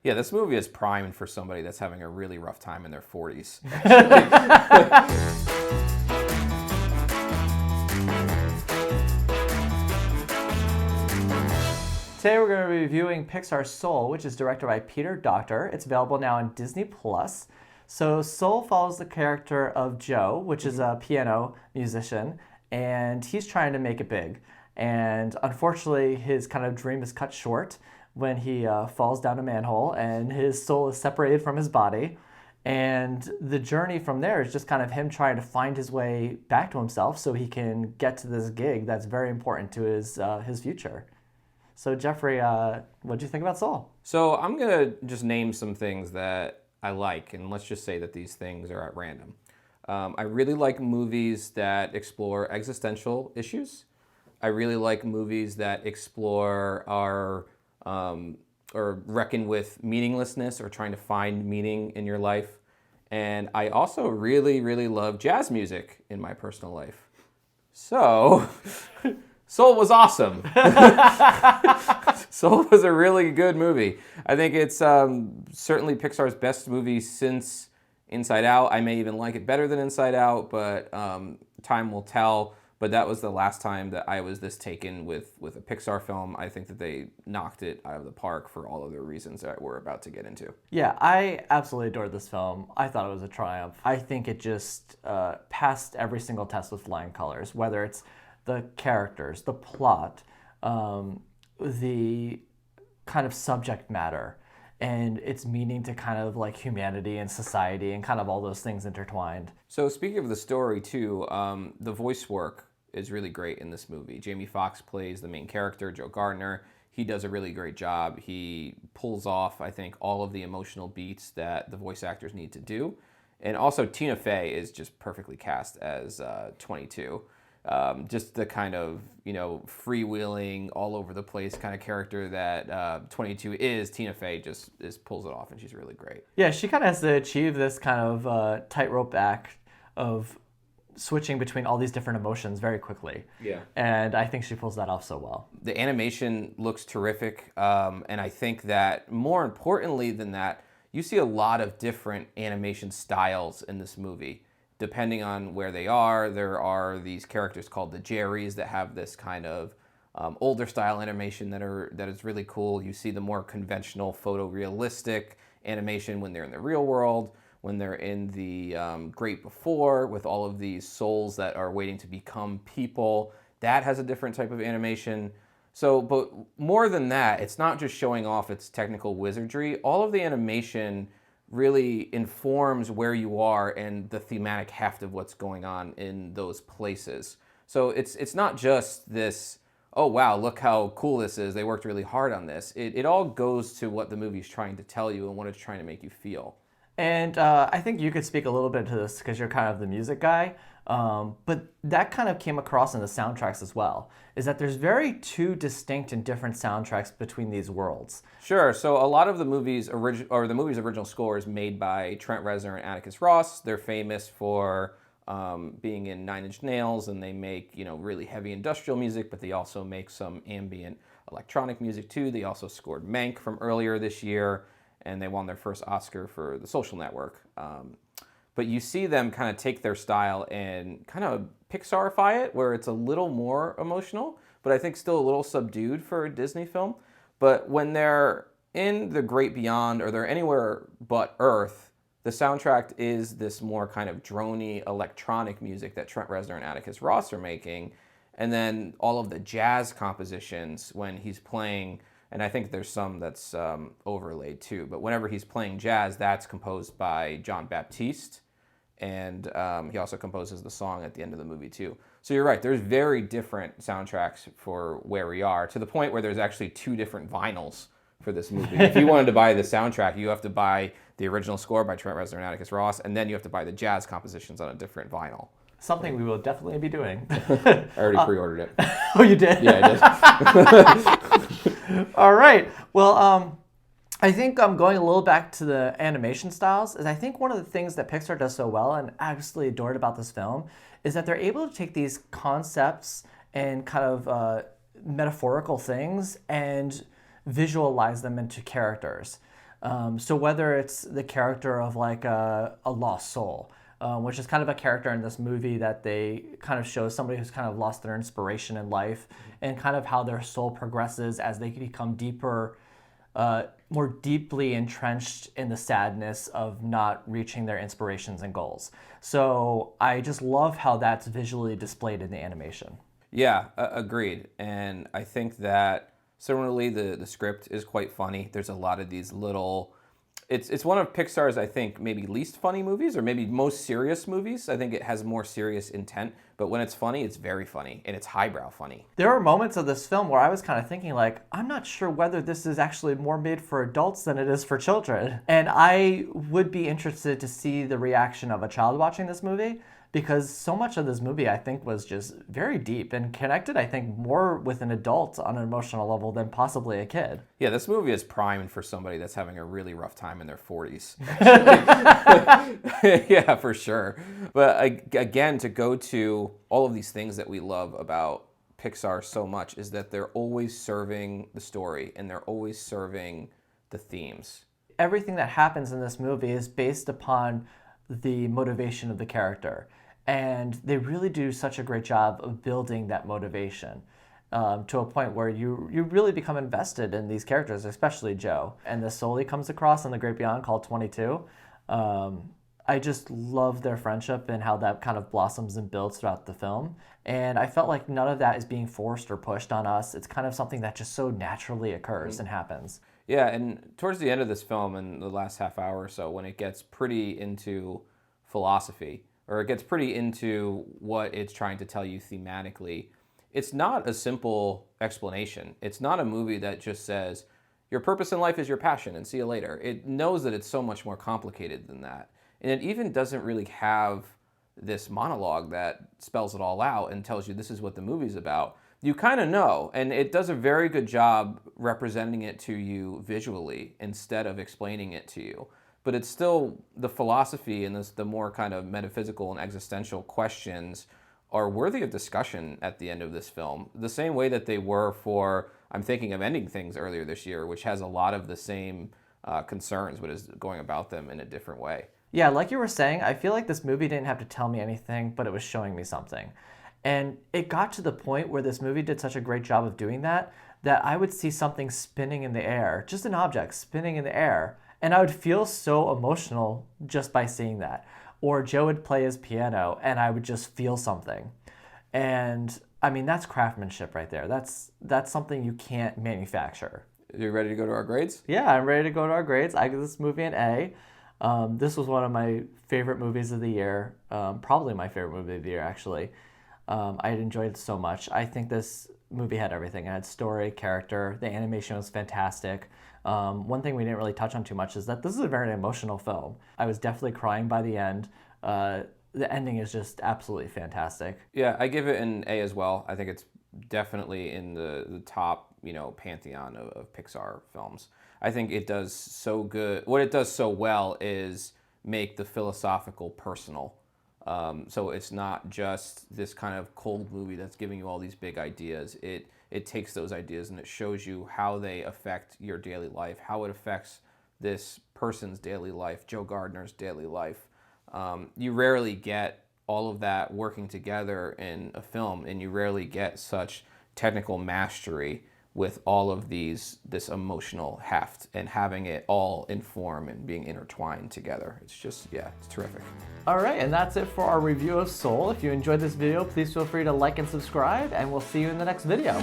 Yeah, this movie is primed for somebody that's having a really rough time in their 40s. Today we're going to be reviewing Pixar's Soul, which is directed by Peter Docter. It's available now on Disney+. So Soul follows the character of Joe, which is a piano musician, and he's trying to make it big. And unfortunately, his kind of dream is cut short when he falls down a manhole and his soul is separated from his body. And the journey from there is just kind of him trying to find his way back to himself so he can get to this gig that's very important to his future. So Jeffrey, what do you think about Soul? So I'm going to just name some things that I like, and let's just say that these things are at random. I really like movies that explore existential issues. I really like movies that explore or reckon with meaninglessness or trying to find meaning in your life. And I also really, really love jazz music in my personal life. So, Soul was awesome. Soul was a really good movie. I think it's certainly Pixar's best movie since Inside Out. I may even like it better than Inside Out, but time will tell. But that was the last time that I was this taken with a Pixar film. I think that they knocked it out of the park for all of the reasons that we're about to get into. Yeah, I absolutely adored this film. I thought it was a triumph. I think it just passed every single test with flying colors, whether it's the characters, the plot, the kind of subject matter, and its meaning to kind of like humanity and society and kind of all those things intertwined. So speaking of the story too, the voice work is really great in this movie. Jamie Foxx plays the main character, Joe Gardner. He does a really great job. He pulls off, I think, all of the emotional beats that the voice actors need to do. And also Tina Fey is just perfectly cast as 22. Just the kind of, freewheeling, all over the place kind of character that 22 is. Tina Fey just pulls it off, and she's really great. Yeah, she kind of has to achieve this kind of tightrope act of switching between all these different emotions very quickly. Yeah. And I think she pulls that off so well. The animation looks terrific, and I think that more importantly than that, you see a lot of different animation styles in this movie. Depending on where they are, there are these characters called the Jerrys that have this kind of older style animation that is really cool. You see the more conventional photorealistic animation when they're in the real world, when they're in the Great Before with all of these souls that are waiting to become people. That has a different type of animation. So, but more than that, it's not just showing off its technical wizardry. All of the animation really informs where you are and the thematic heft of what's going on in those places. So it's not just this, oh wow, look how cool this is, they worked really hard on this. It all goes to what the movie's trying to tell you and what it's trying to make you feel. And I think you could speak a little bit to this because you're kind of the music guy. But that kind of came across in the soundtracks as well, is that there's two distinct and different soundtracks between these worlds. Sure. So a lot of the movie's original score is made by Trent Reznor and Atticus Ross. They're famous for being in Nine Inch Nails, and they make really heavy industrial music, but they also make some ambient electronic music too. They also scored Mank from earlier this year, and they won their first Oscar for The Social Network. But you see them kind of take their style and kind of Pixarify it, where it's a little more emotional, but I think still a little subdued for a Disney film. But when they're in the Great Beyond or they're anywhere but Earth, the soundtrack is this more kind of drony electronic music that Trent Reznor and Atticus Ross are making. And then all of the jazz compositions when he's playing, and I think there's some that's overlaid too, but whenever he's playing jazz, that's composed by John Baptiste. And he also composes the song at the end of the movie too. So you're right, there's very different soundtracks for where we are, to the point where there's actually 2 different vinyls for this movie. If you wanted to buy the soundtrack, you have to buy the original score by Trent Reznor and Atticus Ross, and then you have to buy the jazz compositions on a different vinyl. Something we will definitely be doing. I already pre-ordered it. Oh, you did? Yeah, I did. All right. Well, I think I'm going a little back to the animation styles. Is I think one of the things that Pixar does so well, and I absolutely adored about this film, is that they're able to take these concepts and kind of metaphorical things and visualize them into characters. So whether it's the character of like a lost soul, which is kind of a character in this movie that they kind of show somebody who's kind of lost their inspiration in life, and kind of how their soul progresses as they become deeper, more deeply entrenched in the sadness of not reaching their inspirations and goals. So I just love how that's visually displayed in the animation. Yeah, agreed. And I think that similarly, the script is quite funny. There's a lot of these little. It's one of Pixar's, I think, maybe least funny movies, or maybe most serious movies. I think it has more serious intent, but when it's funny, it's very funny, and it's highbrow funny. There are moments of this film where I was kind of thinking, like, I'm not sure whether this is actually more made for adults than it is for children. And I would be interested to see the reaction of a child watching this movie, because so much of this movie, I think, was just very deep and connected, I think, more with an adult on an emotional level than possibly a kid. Yeah, this movie is primed for somebody that's having a really rough time in their 40s. Yeah, for sure. But again, to go to all of these things that we love about Pixar so much is that they're always serving the story and they're always serving the themes. Everything that happens in this movie is based upon the motivation of the character. And they really do such a great job of building that motivation to a point where you really become invested in these characters, especially Joe. And the soul he comes across in The Great Beyond, called 22. I just love their friendship and how that kind of blossoms and builds throughout the film. And I felt like none of that is being forced or pushed on us. It's kind of something that just so naturally occurs and happens. Yeah, and towards the end of this film, in the last half hour or so, when it gets pretty into philosophy, or it gets pretty into what it's trying to tell you thematically, it's not a simple explanation. It's not a movie that just says, your purpose in life is your passion and see you later. It knows that it's so much more complicated than that. And it even doesn't really have this monologue that spells it all out and tells you this is what the movie's about. You kind of know, and it does a very good job representing it to you visually instead of explaining it to you. But it's still the philosophy and the more kind of metaphysical and existential questions are worthy of discussion at the end of this film. The same way that they were for, I'm thinking of Ending Things earlier this year, which has a lot of the same concerns, but is going about them in a different way. Yeah, like you were saying, I feel like this movie didn't have to tell me anything, but it was showing me something. And it got to the point where this movie did such a great job of doing that, that I would see something spinning in the air, just an object spinning in the air, and I would feel so emotional just by seeing that. Or Joe would play his piano, and I would just feel something. And I mean, that's craftsmanship right there. That's something you can't manufacture. Are you ready to go to our grades? Yeah, I'm ready to go to our grades. I give this movie an A. This was one of my favorite movies of the year, probably my favorite movie of the year, actually. I enjoyed it so much. I think this movie had everything. It had story, character, the animation was fantastic. One thing we didn't really touch on too much is that this is a very emotional film. I was definitely crying by the end. The ending is just absolutely fantastic. Yeah, I give it an A as well. I think it's definitely in the top, pantheon of Pixar films. I think it does so good. What it does so well is make the philosophical personal. So it's not just this kind of cold movie that's giving you all these big ideas. It takes those ideas and it shows you how they affect your daily life, how it affects this person's daily life, Joe Gardner's daily life. You rarely get all of that working together in a film, and you rarely get such technical mastery with all of this emotional heft and having it all inform and being intertwined together. It's just, it's terrific. All right, and that's it for our review of Soul. If you enjoyed this video, please feel free to like and subscribe, and we'll see you in the next video.